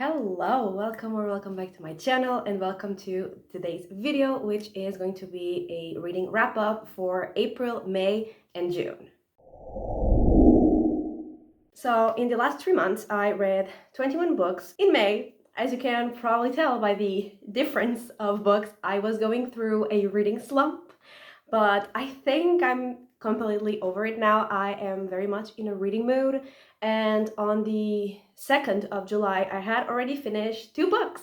Hello, welcome back to my channel and welcome to today's video, which is going to be a reading wrap up for April, May, and June. So in the last 3 months, I read 21 books. In May, as you can probably tell by the difference of books, I was going through a reading slump, but I think I'm completely over it now. I am very much in a reading mood, and on the 2nd of July, I had already finished 2 books,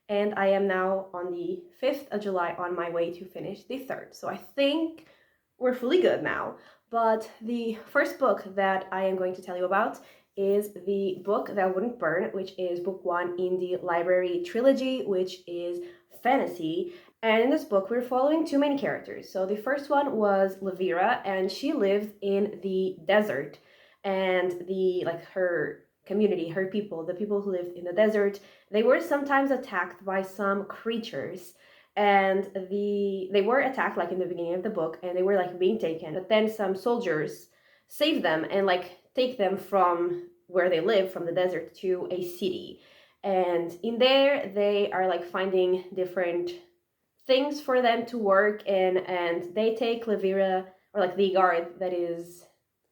and I am now on the 5th of July on my way to finish the 3rd. So I think we're fully good now. But the first book that I am going to tell you about is the book that wouldn't burn, which is book 1 in the library trilogy, which is fantasy. And in this book, we're following 2 main characters. So the first one was Levira, and she lived in the desert. And her community, her people, the people who lived in the desert, they were sometimes attacked by some creatures. And they were attacked like in the beginning of the book, and they were like being taken. But then some soldiers saved them and like take them from where they live, from the desert, to a city. And in there, they are like finding different things for them to work in, and they take Levira, or like the guard that is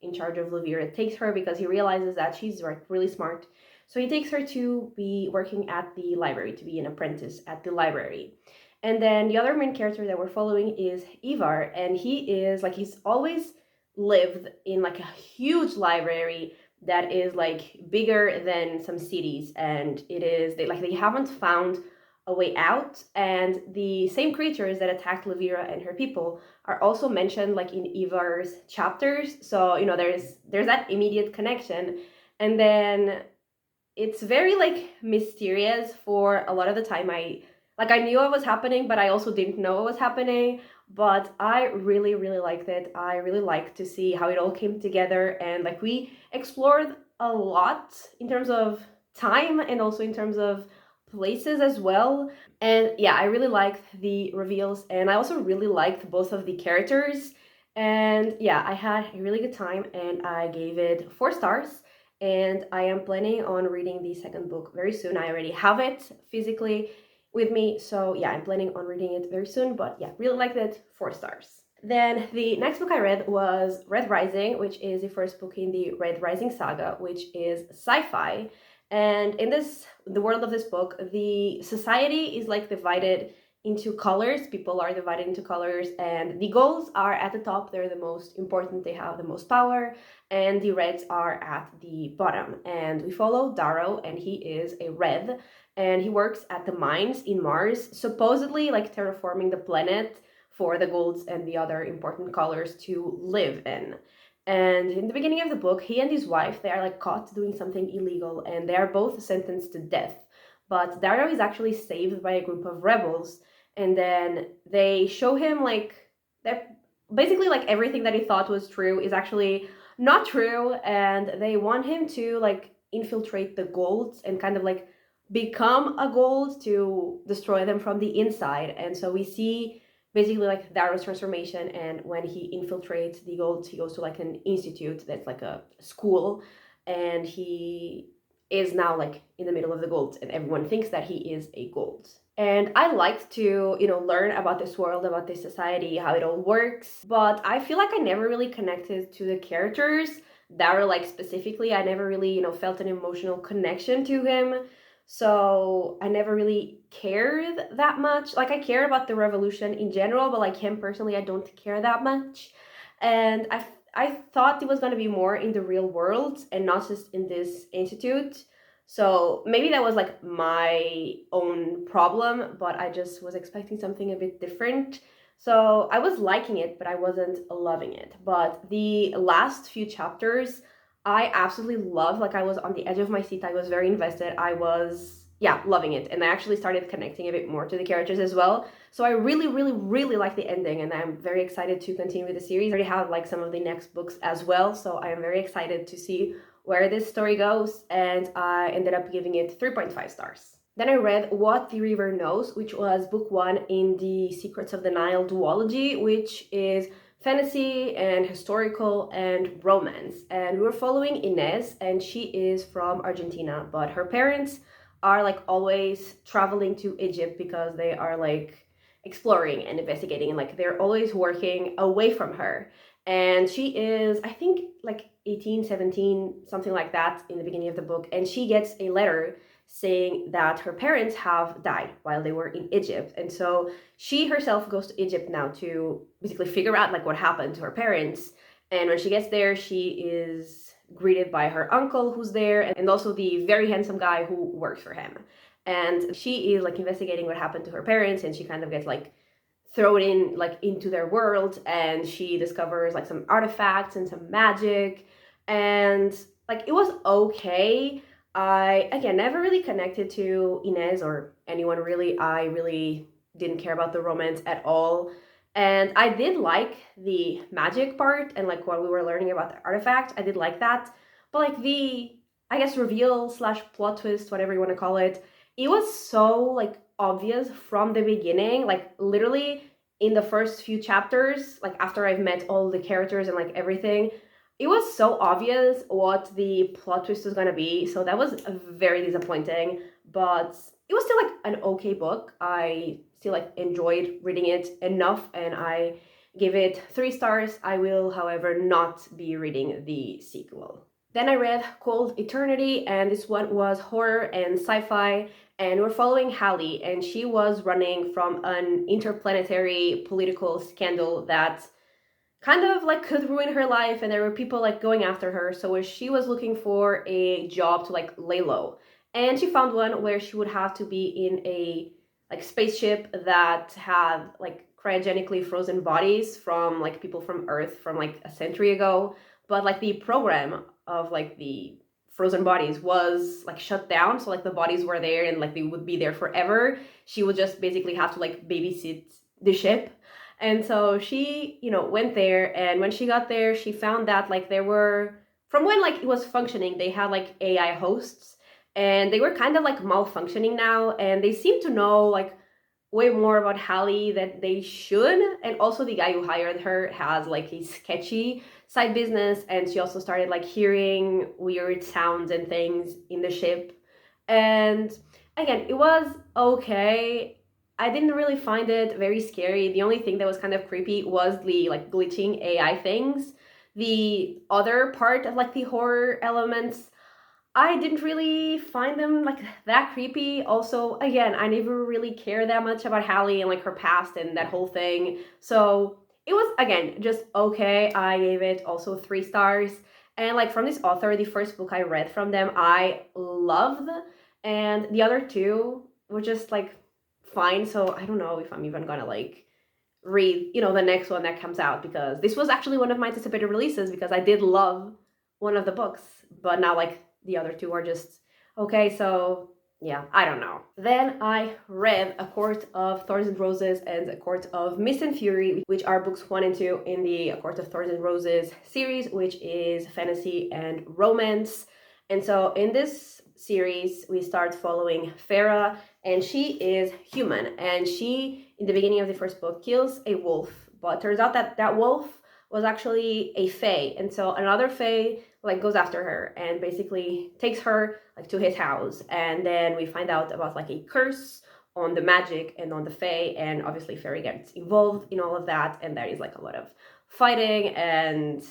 in charge of Levira takes her because he realizes that she's like really smart. So he takes her to be working at the library, to be an apprentice at the library. And then the other main character that we're following is Ivar, and he's always lived in like a huge library that is like bigger than some cities, and they haven't found a way out. And the same creatures that attacked Levira and her people are also mentioned like in Ivar's chapters. So there's that immediate connection. And then it's very like mysterious for a lot of the time. I knew what was happening, but I also didn't know what was happening. But I really, really liked it. I really liked to see how it all came together. And like we explored a lot in terms of time and also in terms of places as well. And yeah, I really liked the reveals, and I also really liked both of the characters. And yeah, I had a really good time, and I gave it 4 stars. And I am planning on reading the second book very soon. I already have it physically with me, so yeah, I'm planning on reading it very soon. But yeah, really liked it, 4 stars. Then the next book I read was Red Rising, which is the first book in the Red Rising saga, which is sci-fi. And in the world of this book, the society is like divided into colors. People are divided into colors, and the golds are at the top. They're the most important. They have the most power, and the reds are at the bottom. And we follow Darrow, and he is a red, and he works at the mines in Mars, supposedly like terraforming the planet for the golds and the other important colors to live in. And in the beginning of the book, he and his wife, they are like caught doing something illegal, and they are both sentenced to death. But Darrow is actually saved by a group of rebels, and then they show him like that basically like everything that he thought was true is actually not true, and they want him to like infiltrate the golds and kind of like become a gold to destroy them from the inside. And so we see basically like Darrow's transformation, and when he infiltrates the golds, he goes to like an institute that's like a school, and he is now like in the middle of the golds, and everyone thinks that he is a gold. And I liked to learn about this world, about this society, how it all works, but I feel like I never really connected to the characters. Darrow, like specifically, I never really felt an emotional connection to him. So I never really cared that much. Like I care about the revolution in general, but like him personally, I don't care that much. And I thought it was going to be more in the real world and not just in this institute. So maybe that was like my own problem, but I just was expecting something a bit different. So I was liking it, but I wasn't loving it. But the last few chapters, I absolutely loved. Like I was on the edge of my seat. I was very invested. I was, yeah, loving it. And I actually started connecting a bit more to the characters as well. So I really, really, really like the ending, and I'm very excited to continue with the series. I already have like some of the next books as well. So I am very excited to see where this story goes. And I ended up giving it 3.5 stars. Then I read What the River Knows, which was book 1 in the Secrets of the Nile duology, which is fantasy and historical and romance. And we were following Inez, and she is from Argentina, but her parents are like always traveling to Egypt because they are like exploring and investigating, and like they're always working away from her. And she is, I think, like 18, 17, something like that in the beginning of the book, and she gets a letter saying that her parents have died while they were in Egypt. And so she herself goes to Egypt now to basically figure out like what happened to her parents. And when she gets there, she is greeted by her uncle who's there, and also the very handsome guy who works for him. And she is like investigating what happened to her parents, and she kind of gets like thrown in like into their world, and she discovers like some artifacts and some magic. And like it was okay. I again never really connected to Inez or anyone really. I really didn't care about the romance at all. And I did like the magic part and like what we were learning about the artifact. I did like that. But like the, I guess, reveal slash plot twist, whatever you want to call it was so like obvious from the beginning. Like literally in the first few chapters, like after I've met all the characters and like everything, it was so obvious what the plot twist was gonna be. So that was very disappointing. But it was still like an okay book. I still like enjoyed reading it enough, and I gave it 3 stars. I will, however, not be reading the sequel. Then I read Cold Eternity, and this one was horror and sci-fi, and we're following Hallie, and she was running from an interplanetary political scandal that kind of like could ruin her life, and there were people like going after her. So she was looking for a job to like lay low, and she found one where she would have to be in a like spaceship that had like cryogenically frozen bodies from like people from Earth from like a century ago. But like the program of like the frozen bodies was like shut down, so like the bodies were there and like they would be there forever. She would just basically have to like babysit the ship. And so she, went there, and when she got there, she found that like there were, from when like it was functioning, they had like AI hosts, and they were kind of like malfunctioning now, and they seem to know like way more about Hallie than they should. And also the guy who hired her has like a sketchy side business, and she also started like hearing weird sounds and things in the ship. And again, it was okay. I didn't really find it very scary. The only thing that was kind of creepy was the like glitching AI things. The other part of like the horror elements, I didn't really find them like that creepy. Also, again, I never really cared that much about Hallie and like her past and that whole thing. So it was, again, just okay. I gave it also 3 stars. And like from this author, the first book I read from them, I loved. And the other 2 were just like fine. So I don't know if I'm even gonna like read, the next one that comes out, because this was actually one of my anticipated releases because I did love one of the books. But now like the other 2 are just okay. So yeah, I don't know. Then I read A Court of Thorns and Roses and A Court of Mist and Fury, which are books 1 and 2 in the A Court of Thorns and Roses series, which is fantasy and romance. And so in this series, we start following Farah, and she is human, and she, in the beginning of the first book, kills a wolf, but turns out that that wolf was actually a fae. And so another fae like goes after her and basically takes her like to his house, and then we find out about like a curse on the magic and on the fae, and obviously Fairy gets involved in all of that, and there is like a lot of fighting. And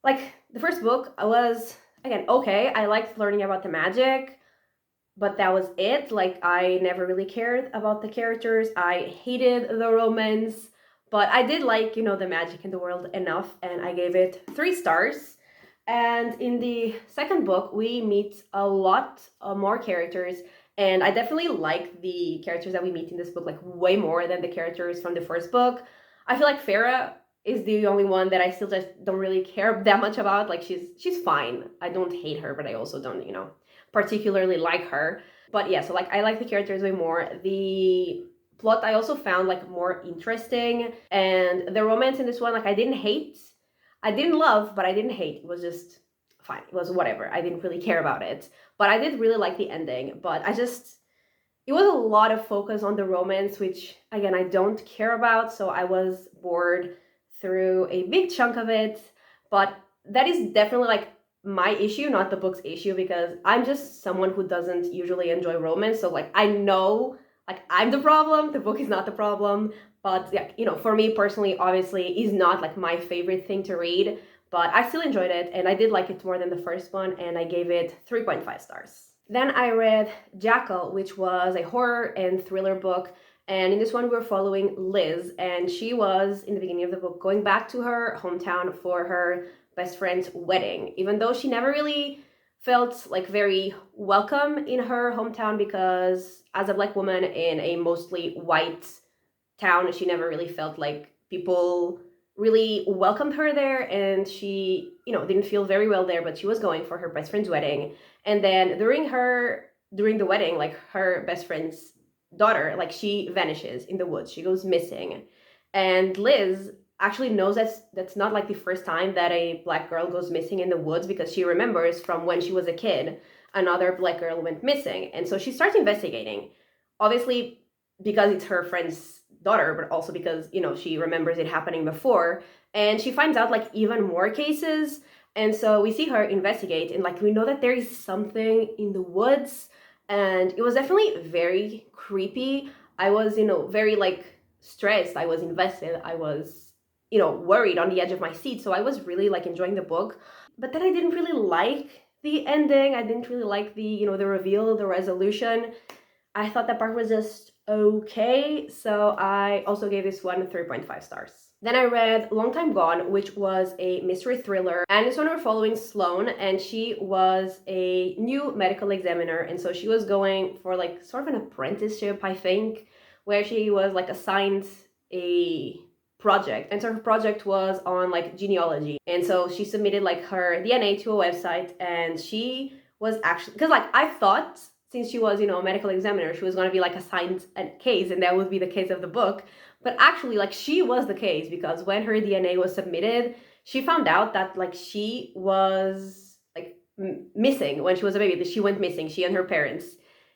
like the first book, I was, again, okay, I liked learning about the magic, but that was it. Like I never really cared about the characters. I hated the romance, but I did like, the magic in the world enough, and I gave it 3 stars. And in the second book, we meet a lot more characters, and I definitely like the characters that we meet in this book like way more than the characters from the first book. I feel like Farah is the only one that I still just don't really care that much about. Like she's fine. I don't hate her, but I also don't, particularly like her. But yeah, so like I like the characters way more. The plot I also found like more interesting, and the romance in this one, like I didn't love, but I didn't hate. It was just fine. It was whatever. I didn't really care about it. But I did really like the ending. But it was a lot of focus on the romance, which, again, I don't care about. So I was bored through a big chunk of it. But that is definitely like my issue, not the book's issue, because I'm just someone who doesn't usually enjoy romance. So like I know like I'm the problem, the book is not the problem. But yeah, for me personally, obviously, is not like my favorite thing to read. But I still enjoyed it, and I did like it more than the first one, and I gave it 3.5 stars. Then I read Jackal, which was a horror and thriller book. And in this one, we're following Liz, and she was, in the beginning of the book, going back to her hometown for her best friend's wedding, even though she never really felt like very welcome in her hometown, because as a Black woman in a mostly white town, she never really felt like people really welcomed her there, and she didn't feel very well there. But she was going for her best friend's wedding, and then during the wedding, like her best friend's daughter, like she vanishes in the woods, she goes missing. And Liz actually knows that's not like the first time that a Black girl goes missing in the woods, because she remembers from when she was a kid another Black girl went missing. And so she starts investigating, obviously because it's her friend's daughter, but also because she remembers it happening before, and she finds out like even more cases. And so we see her investigate, and like we know that there is something in the woods, and it was definitely very creepy. I was very like stressed, I was invested, I was worried, on the edge of my seat. So I was really like enjoying the book. But then I didn't really like the ending, I didn't really like the the reveal, the resolution. I thought that part was just okay, so I also gave this one 3.5 stars. Then I read Long Time Gone, which was a mystery thriller, and this one we're following Sloane, and she was a new medical examiner, and so she was going for like sort of an apprenticeship, I think, where she was like assigned a project, and so her project was on like genealogy. And so she submitted like her DNA to a website, and she was actually, because like I thought, since she was a medical examiner, she was going to be like assigned a case, and that would be the case of the book. But actually, like, she was the case, because when her DNA was submitted, she found out that like she was like missing when she was a baby, that she went missing, she and her parents.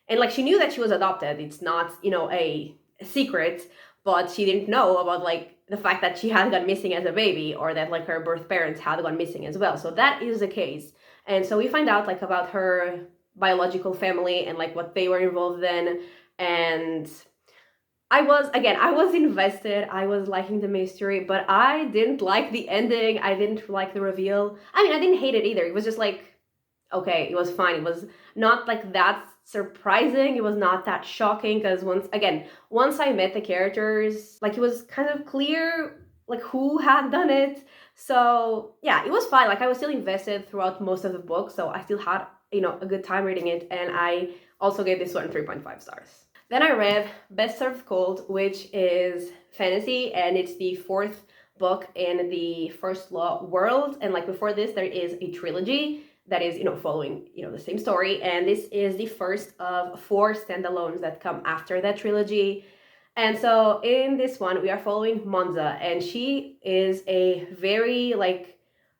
And like she knew that she was adopted, it's not a secret, but she didn't know about like the fact that she had gone missing as a baby, or that like her birth parents had gone missing as well. So that is the case. And so we find out like about her biological family and like what they were involved in. And I was invested, I was liking the mystery, but I didn't like the ending, I didn't like the reveal. I mean, I didn't hate it either, it was just like, okay, it was fine. It was not like that surprising, it was not that shocking, because once I met the characters, like it was kind of clear like who had done it. So yeah, it was fine. Like I was still invested throughout most of the book, so I still had a good time reading it, and I also gave this one 3.5 stars. Then I read Best Served Cold, which is fantasy, and it's the fourth book in the First Law world. And like before this, there is a trilogy that is following the same story, and this is the first of 4 standalones that come after that trilogy. And so in this one, we are following Monza, and she is a very like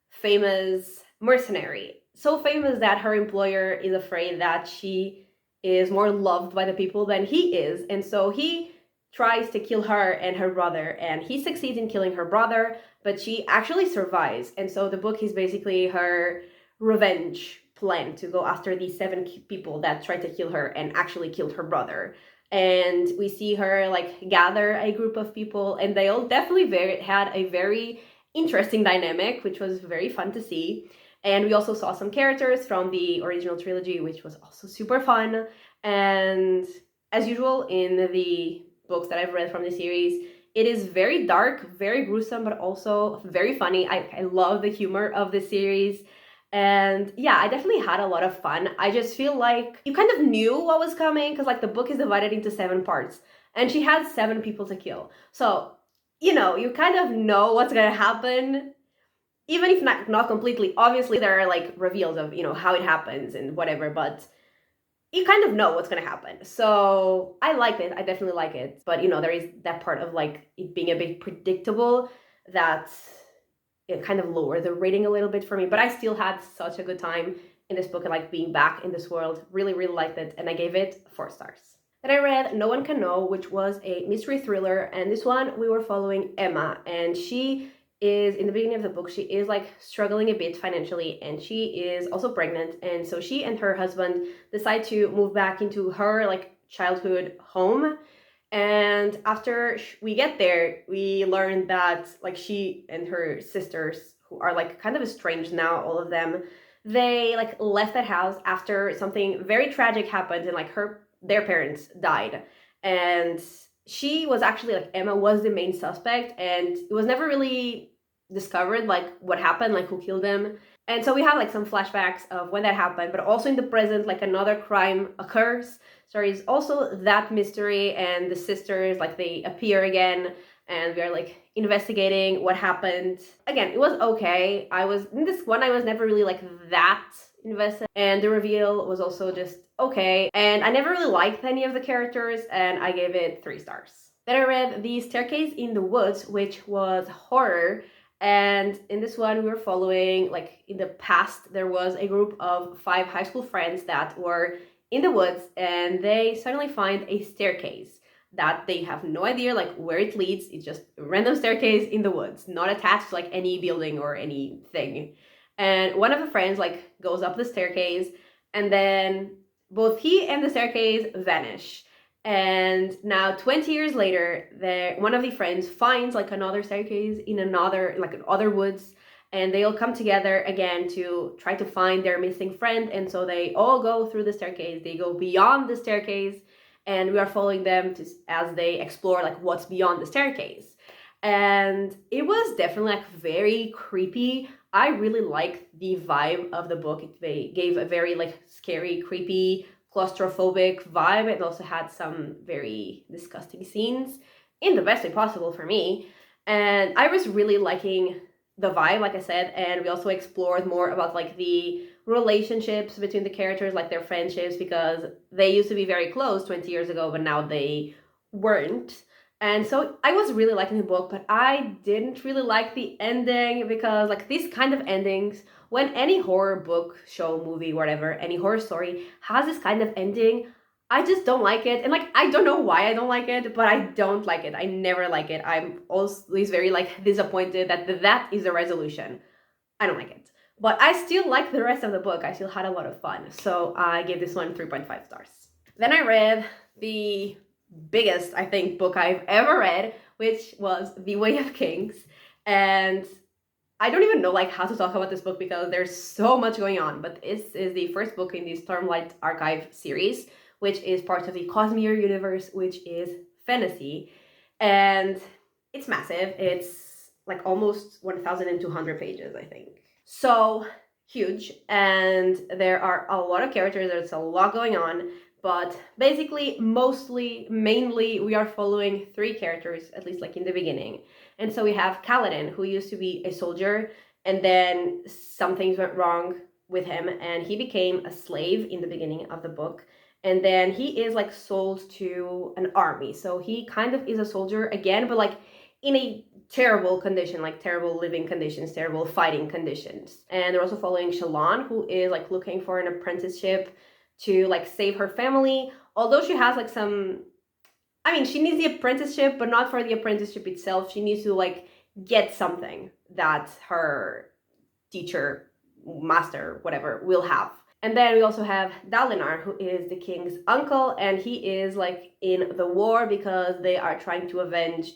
famous mercenary, so famous that her employer is afraid that she is more loved by the people than he is. And so he tries to kill her and her brother, and he succeeds in killing her brother, but she actually survives. And so the book is basically her revenge plan to go after these 7 people that tried to kill her and actually killed her brother. And we see her like gather a group of people, and they all definitely had a very interesting dynamic, which was very fun to see. And we also saw some characters from the original trilogy, which was also super fun. And as usual in the books that I've read from the series, it is very dark, very gruesome, but also very funny. I love the humor of the series. And yeah, I definitely had a lot of fun. I just feel like you kind of knew what was coming, because like the book is divided into 7 parts, and she has 7 people to kill. So, you kind of know what's gonna happen, even if not completely. Obviously, there are like reveals of, how it happens and whatever, but you kind of know what's gonna happen. So I like it. I definitely like it. But, there is that part of like it being a bit predictable that it kind of lowered the rating a little bit for me. But I still had such a good time in this book, and like being back in this world. Really, really liked it. And I gave it 4 stars. Then I read No One Can Know, which was a mystery thriller. And this one, we were following Emma, and she is in the beginning of the book, she is like struggling a bit financially, and she is also pregnant. And so she and her husband decide to move back into her like childhood home. And after we get there, we learn that like she and her sisters, who are like kind of estranged now, all of them, they like left that house after something very tragic happened, and like their parents died. And she was actually like, Emma was the main suspect, and it was never really discovered like what happened, like who killed them. And so we have like some flashbacks of when that happened, but also in the present, like another crime occurs. So it's also that mystery, and the sisters like they appear again, and we are like investigating what happened. Again, it was okay. I was in this one, I was never really like that invested, and the reveal was also just okay. And I never really liked any of the characters, and I gave it 3 stars. Then I read The Staircase in the Woods, which was horror. And in this one, we were following, like in the past, there was a group of 5 high school friends that were in the woods, and they suddenly find a staircase that they have no idea like where it leads. It's just a random staircase in the woods, not attached to like any building or anything. And one of the friends like goes up the staircase, and then both he and the staircase vanish. And now 20 years later, one of the friends finds like another staircase in other woods, and they all come together again to try to find their missing friend. And so they all go through the staircase, they go beyond the staircase, and we are following them as they explore like what's beyond the staircase. And it was definitely like very creepy. I really liked the vibe of the book. It gave a very like scary, creepy, claustrophobic vibe. It also had some very disgusting scenes in the best way possible for me. And I was really liking the vibe, like I said. And we also explored more about like the relationships between the characters, like their friendships, because they used to be very close 20 years ago, but now they weren't. And so I was really liking the book, but I didn't really like the ending, because like these kind of endings, when any horror book, show, movie, whatever, any horror story has this kind of ending, I just don't like it. And like, I don't know why I don't like it, but I don't like it. I never like it. I'm always very like disappointed that is the resolution. I don't like it. But I still like the rest of the book. I still had a lot of fun. So I gave this one 3.5 stars. Then I read the biggest, I think, book I've ever read, which was The Way of Kings. And I don't even know like how to talk about this book because there's so much going on. But this is the first book in the Stormlight Archive series, which is part of the Cosmere universe, which is fantasy. And it's massive. It's like almost 1,200 pages, I think. So huge. And there are a lot of characters. There's a lot going on. But basically, mainly, we are following 3 characters, at least like in the beginning. And so we have Kaladin, who used to be a soldier, and then some things went wrong with him, and he became a slave in the beginning of the book. And then he is like sold to an army. So he kind of is a soldier again, but like in a terrible condition, like terrible living conditions, terrible fighting conditions. And they're also following Shallan, who is like looking for an apprenticeship to like save her family. Although she has like she needs the apprenticeship, but not for the apprenticeship itself. She needs to like get something that her teacher, master, whatever, will have. And then we also have Dalinar, who is the king's uncle, and he is like in the war because they are trying to avenge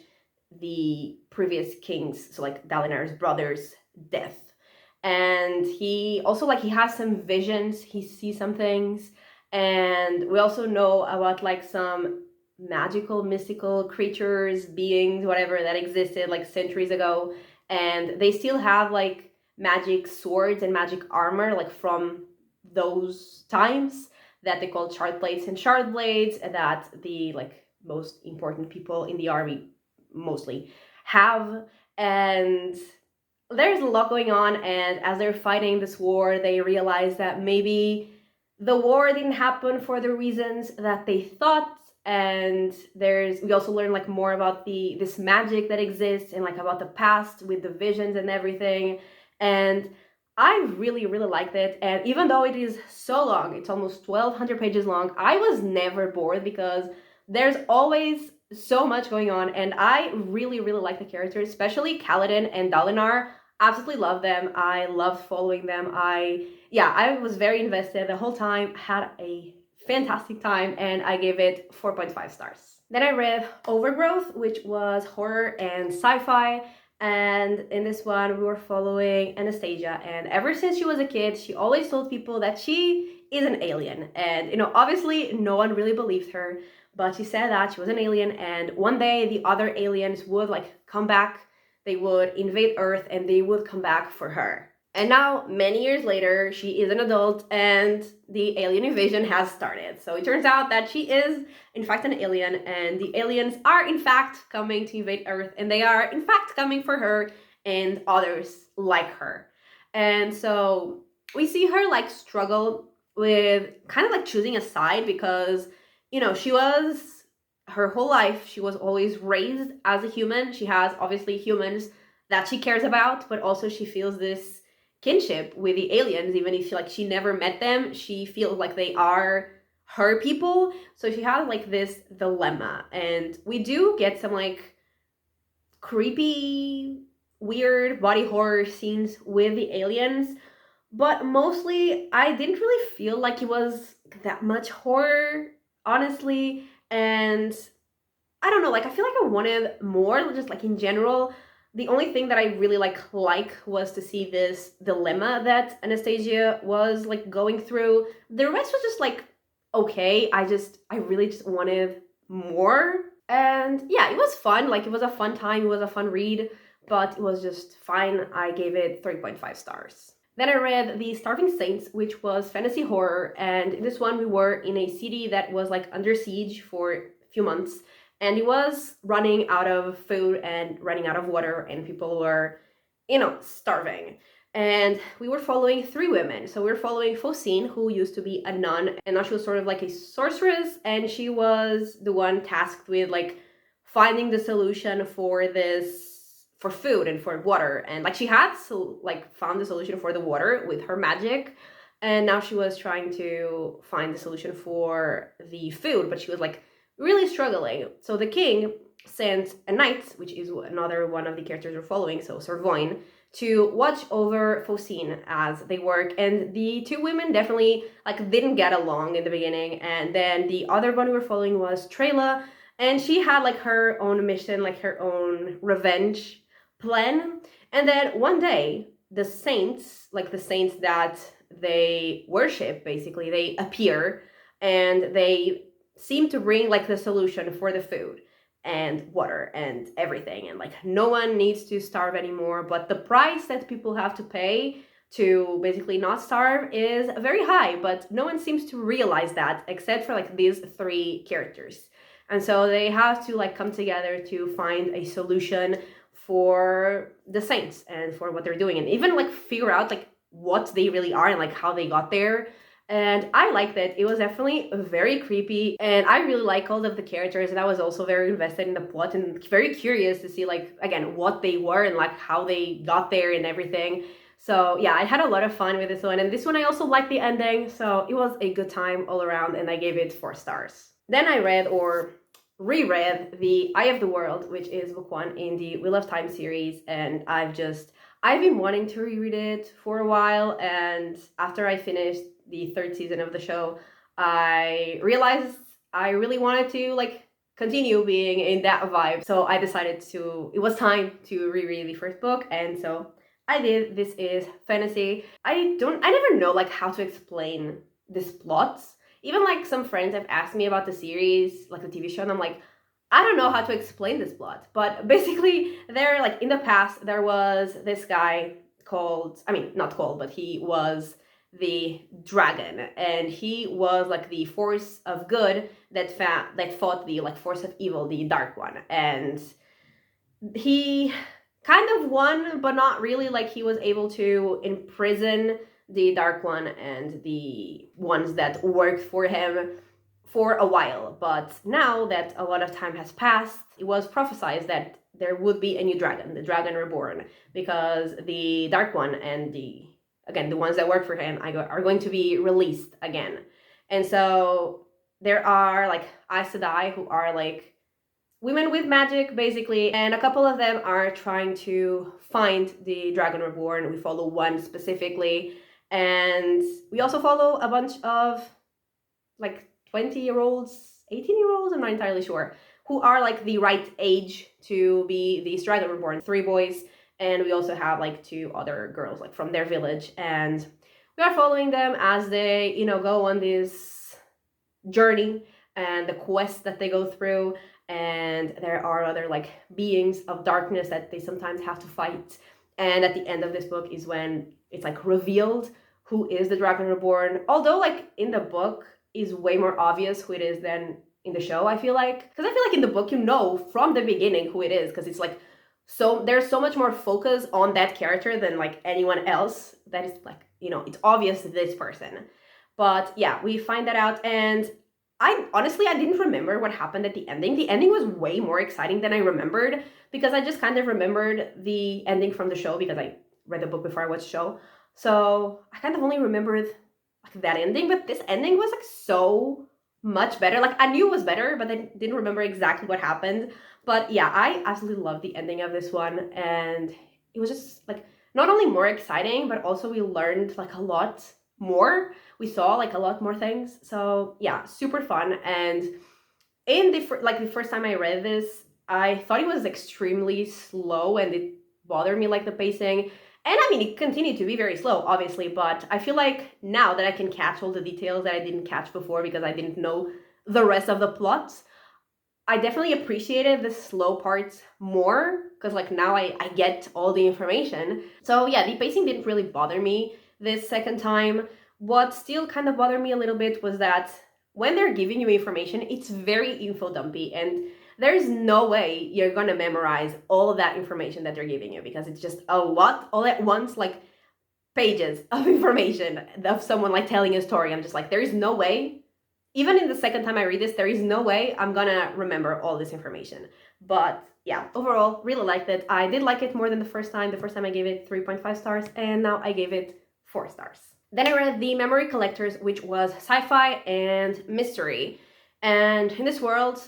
the previous king's, so like Dalinar's brother's death. And he also like he has some visions, he sees some things, and we also know about like some magical, mystical creatures, beings, whatever, that existed like centuries ago, and they still have like magic swords and magic armor like from those times that they call shard plates and shard blades, that the like most important people in the army mostly have. And there's a lot going on, and as they're fighting this war, they realize that maybe the war didn't happen for the reasons that they thought. And we also learn like more about this magic that exists, and like about the past with the visions and everything. And I really, really liked it. And even though it is so long, it's almost 1,200 pages long, I was never bored because there's always so much going on, and I really, really like the characters, especially Kaladin and Dalinar. Absolutely love them. I loved following them. I was very invested the whole time, had a fantastic time, and I gave it 4.5 stars. Then I read Overgrowth, which was horror and sci-fi. And in this one, we were following Anastasia. And ever since she was a kid, she always told people that she is an alien. And, obviously, no one really believed her. But she said that she was an alien. And one day, the other aliens would, come back. They would invade Earth and they would come back for her. And now, many years later, she is an adult and the alien invasion has started. So it turns out that she is, in fact, an alien, and the aliens are, in fact, coming to invade Earth, and they are, in fact, coming for her and others like her. And so we see her, struggle with kind of, choosing a side because, she was, her whole life, she was always raised as a human. She has, obviously, humans that she cares about, but also she feels this kinship with the aliens. Even if she never met them, she feels like they are her people. So she has this dilemma, and we do get some creepy, weird body horror scenes with the aliens, but mostly I didn't really feel like it was that much horror, honestly. And I don't know, I feel like I wanted more, just in general. The only thing that I really like was to see this dilemma that Anastasia was going through. The rest was just okay. I really just wanted more. And yeah, it was fun. It was a fun time. It was a fun read, but it was just fine. I gave it 3.5 stars. Then I read The Starving Saints, which was fantasy horror. And in this one, we were in a city that was under siege for a few months. And it was running out of food and running out of water, and people were, starving. And we were following 3 women. So we were following Focine, who used to be a nun, and now she was sort of a sorceress, and she was the one tasked with finding the solution for food and for water. And she had found the solution for the water with her magic, and now she was trying to find the solution for the food, but she was really struggling. So the king sent a knight, which is another one of the characters we're following, so Sorvoin, to watch over Focine as they work. And the 2 women definitely didn't get along in the beginning. And then the other one we were following was Trela, and she had her own mission, her own revenge plan. And then one day, the saints, the saints that they worship, basically, they appear and they seem to bring the solution for the food and water and everything, and no one needs to starve anymore. But the price that people have to pay to basically not starve is very high, but no one seems to realize that except for these 3 characters. And so they have to come together to find a solution for the saints and for what they're doing, and even figure out what they really are and how they got there. And I liked it. It was definitely very creepy, and I really like all of the characters, and I was also very invested in the plot and very curious to see again what they were and how they got there and everything. So yeah, I had a lot of fun with this one, and this one I also liked the ending, so it was a good time all around, and I gave it 4 stars. Then I read or reread The Eye of the World, which is book 1 in the Wheel of Time series, and I've been wanting to reread it for a while, and after I finished the 3rd season of the show, I realized I really wanted to continue being in that vibe. So I decided it was time to reread the 1st book, and so I did. This is fantasy. I never know how to explain this plot. Even some friends have asked me about the series, the TV show, and I'm I don't know how to explain this plot. But basically, in the past, there was this guy but he was the dragon, and he was the force of good that fought the force of evil, the Dark One. And he kind of won, but not really. He was able to imprison the Dark One and the ones that worked for him for a while. But now that a lot of time has passed, it was prophesied that there would be a new dragon, the Dragon Reborn, because the Dark One and the ones that work for him are going to be released again. And so there are Aes Sedai, who are women with magic, basically, and a couple of them are trying to find the Dragon Reborn. We follow one specifically, and we also follow a bunch of like 20-year-olds, 18-year-olds, I'm not entirely sure, who are like the right age to be these Dragon Reborn. 3 boys, and we also have like 2 other girls like from their village, and we are following them as they, go on this journey and the quest that they go through. And there are other like beings of darkness that they sometimes have to fight. And at the end of this book is when it's like revealed who is the Dragon Reborn. Although like in the book is way more obvious who it is than in the show, I feel like. Because I feel like in the book you know from the beginning who it is, because it's like so there's so much more focus on that character than like anyone else that is like, it's obvious this person. But yeah, we find that out, and I didn't remember what happened at the ending. The ending was way more exciting than I remembered, because I just kind of remembered the ending from the show because I read the book before I watched the show. So I kind of only remembered like that ending, but this ending was like so much better. Like I knew it was better, but I didn't remember exactly what happened. But yeah, I absolutely loved the ending of this one, and it was just like not only more exciting, but also we learned like a lot more. We saw like a lot more things. So yeah, super fun. And in the first time I read this, I thought it was extremely slow, and it bothered me like the pacing. And I mean, it continued to be very slow, obviously, but I feel like now that I can catch all the details that I didn't catch before because I didn't know the rest of the plot, I definitely appreciated the slow parts more, because like now I get all the information. So yeah, the pacing didn't really bother me this second time. What still kind of bothered me a little bit was that when they're giving you information, it's very info dumpy, and there's no way you're gonna memorize all of that information that they're giving you, because it's just a lot all at once, like pages of information of someone like telling a story. I'm just like, there is no way, even in the second time I read this, there is no way I'm gonna remember all this information. But yeah, overall, really liked it. I did like it more than the first time. The first time I gave it 3.5 stars, and now I gave it 4 stars. Then I read The Memory Collectors, which was sci-fi and mystery. And in this world,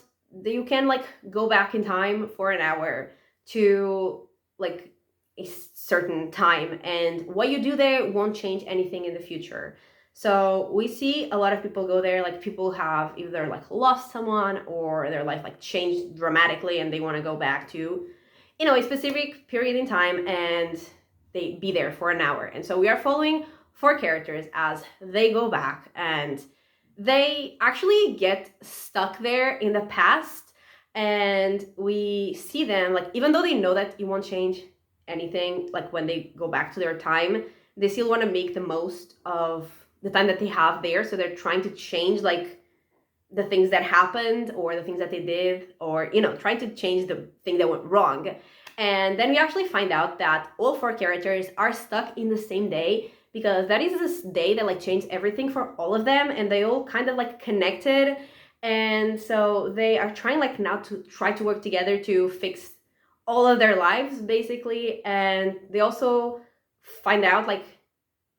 you can like go back in time for an hour to like a certain time, and what you do there won't change anything in the future. So we see a lot of people go there, like people have either like lost someone or their life like changed dramatically and they want to go back to, a specific period in time, and they be there for an hour. And so we are following 4 characters as they go back, and they actually get stuck there in the past, and we see them like, even though they know that it won't change anything, like when they go back to their time, they still want to make the most of the time that they have there. So they're trying to change like the things that happened or the things that they did, or trying to change the thing that went wrong. And then we actually find out that all 4 characters are stuck in the same day, because that is this day that like changed everything for all of them, and they all kind of like connected. And so they are trying like now to try to work together to fix all of their lives basically. And they also find out like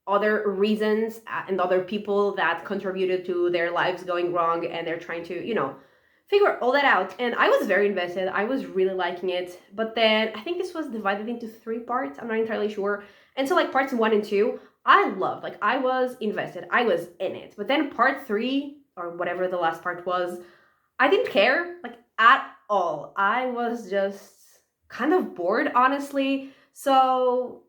other reasons and other people that contributed to their lives going wrong, and they're trying to figure all that out. And I was very invested. I was really liking it. But then I think this was divided into 3 parts, I'm not entirely sure. And so like parts 1 and 2 I loved, like I was invested, I was in it. But then part 3, or whatever the last part was, I didn't care like at all. I was just kind of bored, honestly. So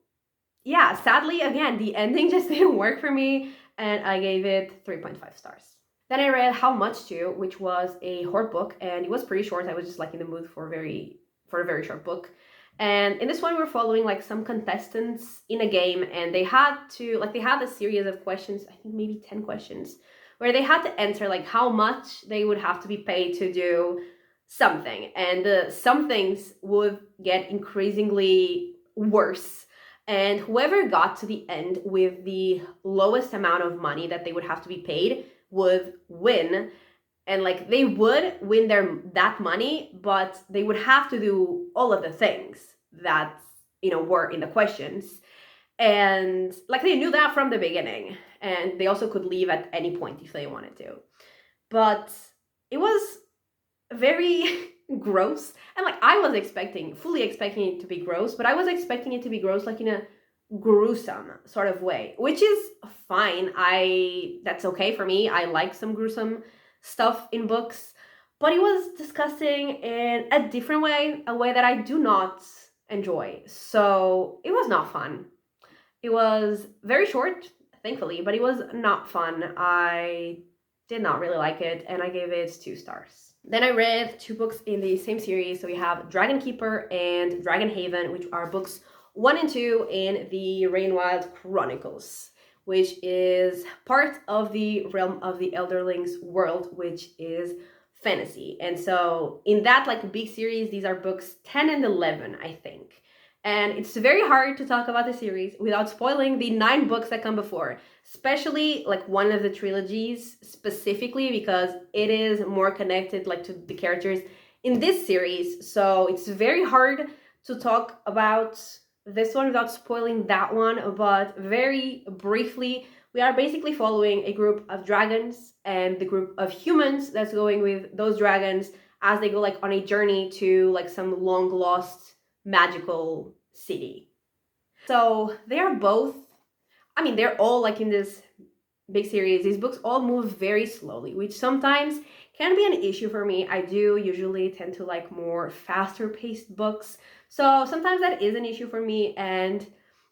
yeah, sadly, again, the ending just didn't work for me, and I gave it 3.5 stars. Then I read How Much To, which was a horror book, and it was pretty short. I was just like in the mood for a very short book. And in this one, we're following like some contestants in a game, and they had a series of questions, I think maybe 10 questions, where they had to answer like how much they would have to be paid to do something. And the some things would get increasingly worse. And whoever got to the end with the lowest amount of money that they would have to be paid would win. And like they would win that money, but they would have to do all of the things that were in the questions. And like they knew that from the beginning, and they also could leave at any point if they wanted to. But it was very gross. And like I was fully expecting it to be gross, but I was expecting it to be gross like in a gruesome sort of way, which is fine. That's okay for me. I like some gruesome stuff in books, but it was disgusting in a different way, a way that I do not enjoy. So it was not fun. It was very short, thankfully, but it was not fun. I did not really like it, and I gave it 2 stars. Then I read 2 books in the same series. So we have Dragon Keeper and Dragon Haven, which are books 1 and 2 in the Rainwild Chronicles, which is part of the realm of the Elderlings world, which is fantasy. And so in that like big series, these are books 10 and 11, I think. And it's very hard to talk about the series without spoiling the 9 books that come before, especially like one of the trilogies specifically, because it is more connected like to the characters in this series. So it's very hard to talk about this one without spoiling that one. But very briefly, we are basically following a group of dragons and the group of humans that's going with those dragons as they go like on a journey to like some long lost magical city. So they are both, I mean, they're all like in this big series. These books all move very slowly, which sometimes can be an issue for me. I do usually tend to like more faster paced books. So sometimes that is an issue for me. And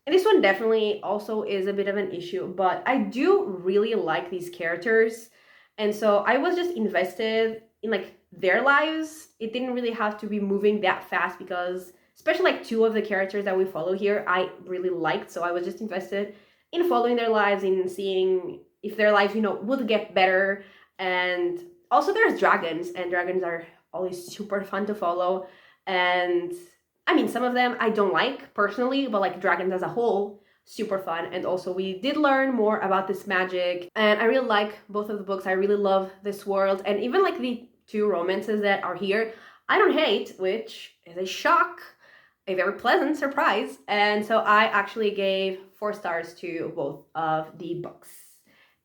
this one definitely also is a bit of an issue, but I do really like these characters. And so I was just invested in like their lives. It didn't really have to be moving that fast because especially like 2 of the characters that we follow here, I really liked. So I was just invested in following their lives, in seeing if their lives, would get better. And also there's dragons, and dragons are always super fun to follow. And I mean, some of them I don't like personally, but like dragons as a whole, super fun. And also we did learn more about this magic, and I really like both of the books. I really love this world, and even like the 2 romances that are here, I don't hate, which is a shock, a very pleasant surprise. And so I actually gave 4 stars to both of the books.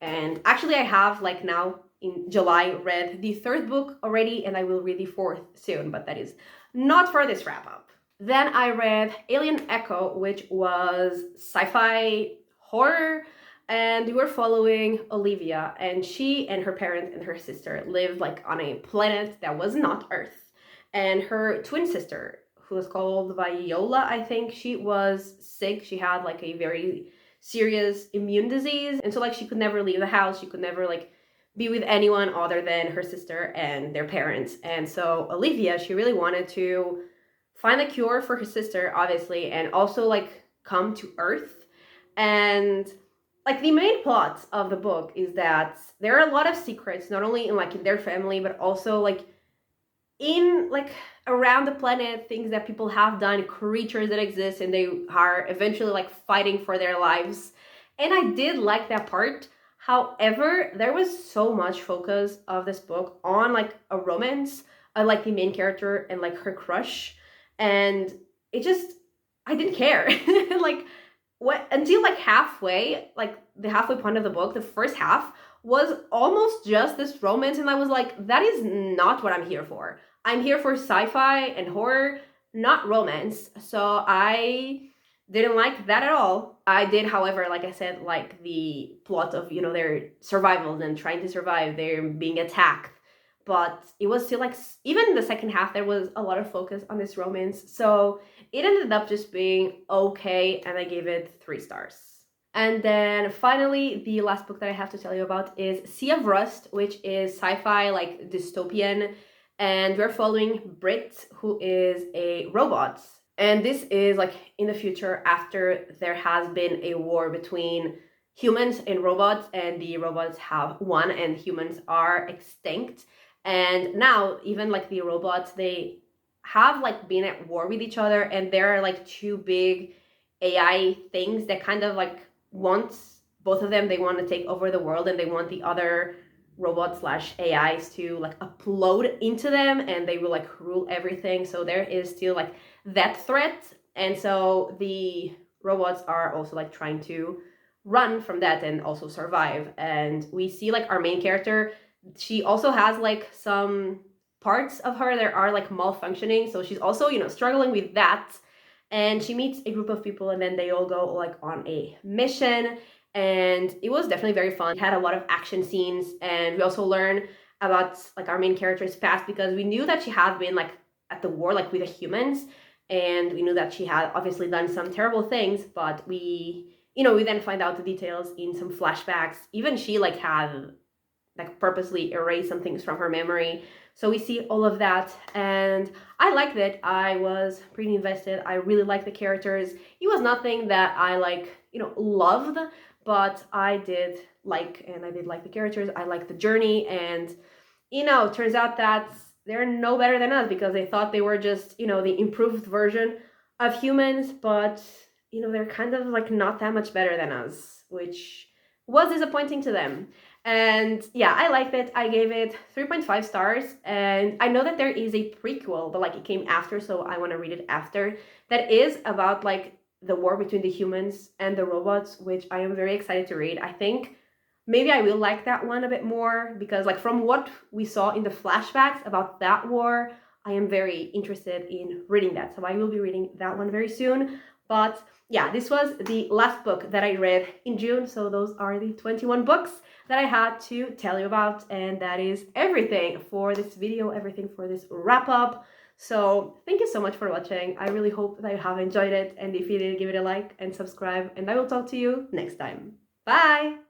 And actually I have like now in July read the 3rd book already, and I will read the 4th soon, but that is not for this wrap up. Then I read Alien Echo, which was sci-fi horror, and we were following Olivia, and she and her parents and her sister lived like on a planet that was not Earth. And her twin sister, who was called Viola, I think, she was sick. She had like a very serious immune disease, and so like she could never leave the house. She could never like be with anyone other than her sister and their parents. And so Olivia, she really wanted to find a cure for her sister, obviously, and also like come to Earth. And like the main plot of the book is that there are a lot of secrets, not only in like in their family, but also like in like around the planet, things that people have done, creatures that exist, and they are eventually like fighting for their lives. And I did like that part. However, there was so much focus of this book on like a romance, like the main character and like her crush, and it just, I didn't care. Like what, until like halfway, like the halfway point of the book, the first half was almost just this romance, and I was like, that is not what I'm here for. I'm here for sci-fi and horror, not romance. So I didn't like that at all. I did, however, like I said, like the plot of, their survival and trying to survive, they're being attacked. But it was still like, even the second half, there was a lot of focus on this romance. So it ended up just being okay, and I gave it 3 stars. And then finally, the last book that I have to tell you about is Sea of Rust, which is sci-fi, like dystopian. And we're following Brit, who is a robot. And this is like in the future after there has been a war between humans and robots, and the robots have won and humans are extinct. And now even like the robots, they have like been at war with each other, and there are like 2 big AI things that kind of like want both of them, they want to take over the world, and they want the other robots / AIs to like upload into them, and they will like rule everything. So there is still like that threat, and so the robots are also like trying to run from that and also survive. And we see like our main character, she also has like some parts of her that are like malfunctioning. So she's also, struggling with that. And she meets a group of people, and then they all go like on a mission. And it was definitely very fun. It had a lot of action scenes, and we also learn about like our main character's past, because we knew that she had been like at the war like with the humans, and we knew that she had obviously done some terrible things, but we then find out the details in some flashbacks. Even she like had like purposely erased some things from her memory. So we see all of that, and I liked it. I was pretty invested. I really liked the characters. It was nothing that I like, loved, but I did like the characters. I liked the journey, and it turns out that they're no better than us, because they thought they were just, the improved version of humans, but they're kind of like not that much better than us, which was disappointing to them. And yeah, I liked it. I gave it 3.5 stars. And I know that there is a prequel, but like it came after, so I want to read it after. That is about like the war between the humans and the robots, which I am very excited to read. I think maybe I will like that one a bit more, because like from what we saw in the flashbacks about that war, I am very interested in reading that. So I will be reading that one very soon. But yeah, this was the last book that I read in June. So those are the 21 books that I had to tell you about. And that is everything for this video, everything for this wrap up. So thank you so much for watching. I really hope that you have enjoyed it. And if you did, give it a like and subscribe. And I will talk to you next time. Bye!